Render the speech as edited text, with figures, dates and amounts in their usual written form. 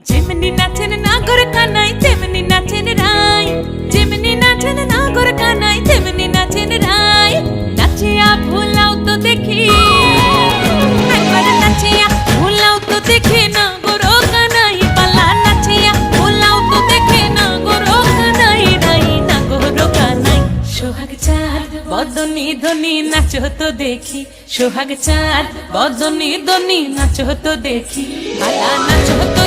যেমনি নাচেন নাগর কানাই তেমনি নাচেন রাই, যেমনি নাচেন নাগর কানাই তেমনি নাচেন রাই। নাচিয়া ভুলাও তো দেখি, একবার নাচিয়া ভুলাও তো দেখি নাগর কানাই পালা। নাচিয়া ভুলাও তো দেখি নাগর কানাই রাই, নাগর কানাই। সোহাগ চাঁদ বদনি ধনি নাচো তো দেখি, সোহাগ চাঁদ বদনি ধনি নাচো তো দেখি, পালা নাচো তো